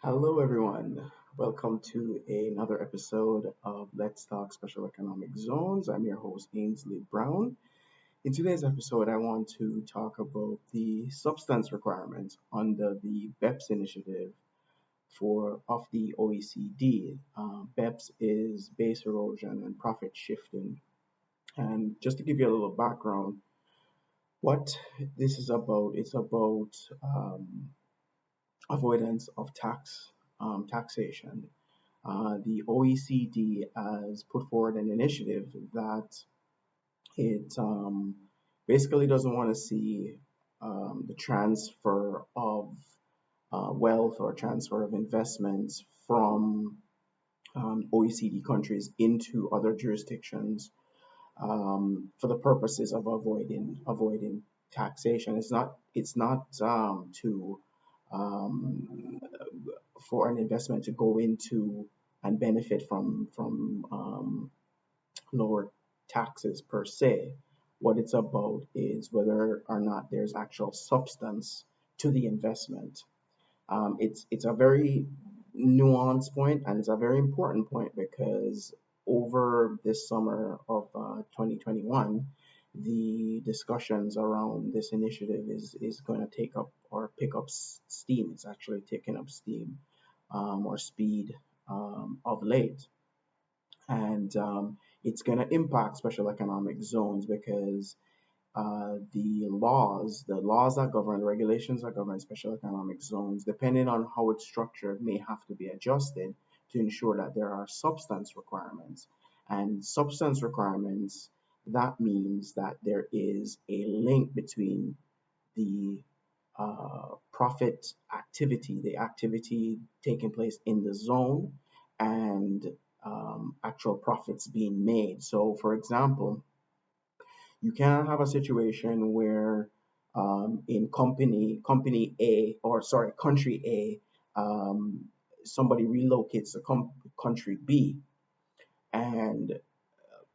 Hello, everyone. Welcome to another episode of Let's Talk Special Economic Zones. I'm your host, Ainsley Brown. In today's episode, I want to talk about the substance requirements under the BEPS initiative for of the OECD. BEPS is base erosion and profit shifting. And just to give you a little background, what this is about, it's about avoidance of taxation. The OECD has put forward an initiative that it basically doesn't want to see the transfer of wealth or transfer of investments from OECD countries into other jurisdictions for the purposes of avoiding taxation. It's not to um, for an investment to go into and benefit from lower taxes per se. What it's about is whether or not there's actual substance to the investment. It's a very nuanced point and it's a very important point because over this summer of 2021, the discussions around this initiative is going to take up or pick up steam. It's actually taking up steam or speed of late. And it's going to impact special economic zones because the laws that govern, the regulations that govern special economic zones, depending on how it's structured, may have to be adjusted to ensure that there are substance requirements. And substance requirements, that means that there is a link between the profit activity, the activity taking place in the zone, and actual profits being made. So, for example, you can have a situation where in company A, or sorry, country A, somebody relocates to country B, and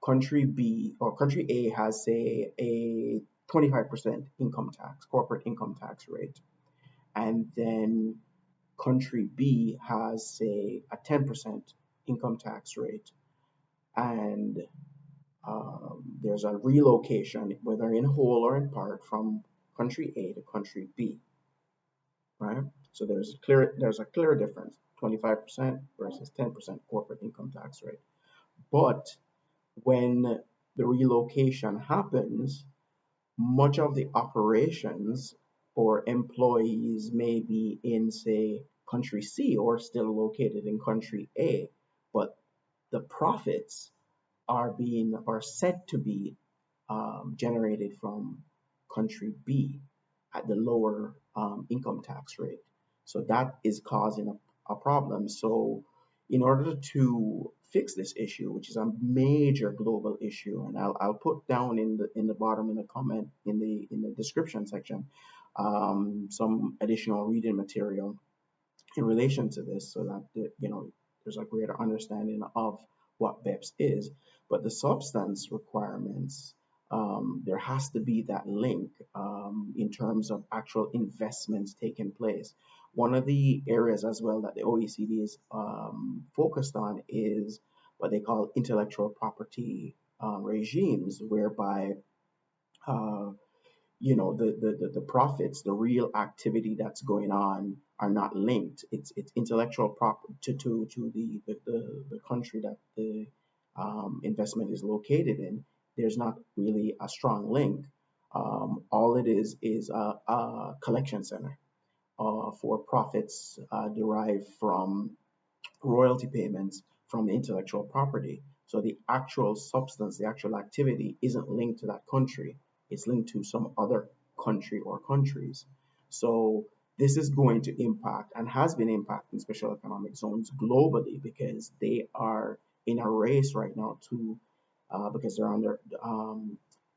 country B or country A has, say, a 25% income tax, corporate income tax rate, and then country B has, say, a 10% income tax rate, and there's a relocation, whether in whole or in part, from country A to country B, right? So there's a clear difference, 25% versus 10% corporate income tax rate. But when the relocation happens, much of the operations or employees may be in, say, country C or still located in country A, but the profits are said to be generated from country B at the lower income tax rate. So that is causing a problem. So in order to fix this issue, which is a major global issue, and I'll put down in the bottom in the comment in the description section some additional reading material in relation to this, so that there's a greater understanding of what BEPS is. But the substance requirements, there has to be that link in terms of actual investments taking place. One of the areas as well that the OECD is focused on is what they call intellectual property regimes, whereby uh, the profits, the real activity that's going on, are not linked. It's intellectual property to the country that the investment is located in. There's not really a strong link. All it is a collection center for profits derived from royalty payments from the intellectual property. So the actual substance, the actual activity isn't linked to that country. It's linked to some other country or countries. So this is going to impact and has been impacting special economic zones globally because they are in a race right now because they're under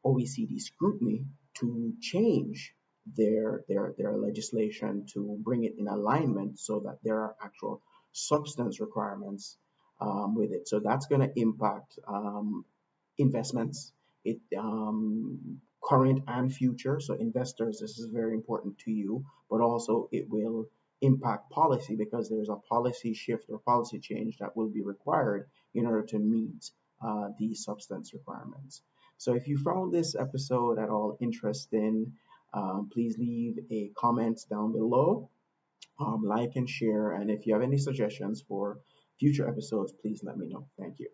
OECD scrutiny to change their legislation to bring it in alignment so that there are actual substance requirements with it. So that's going to impact investments, it current and future. So investors, this is very important to you, but also it will impact policy because there's a policy shift or policy change that will be required in order to meet these substance requirements. So if you found this episode at all interesting, please leave a comment down below, like and share. And if you have any suggestions for future episodes, please let me know. Thank you.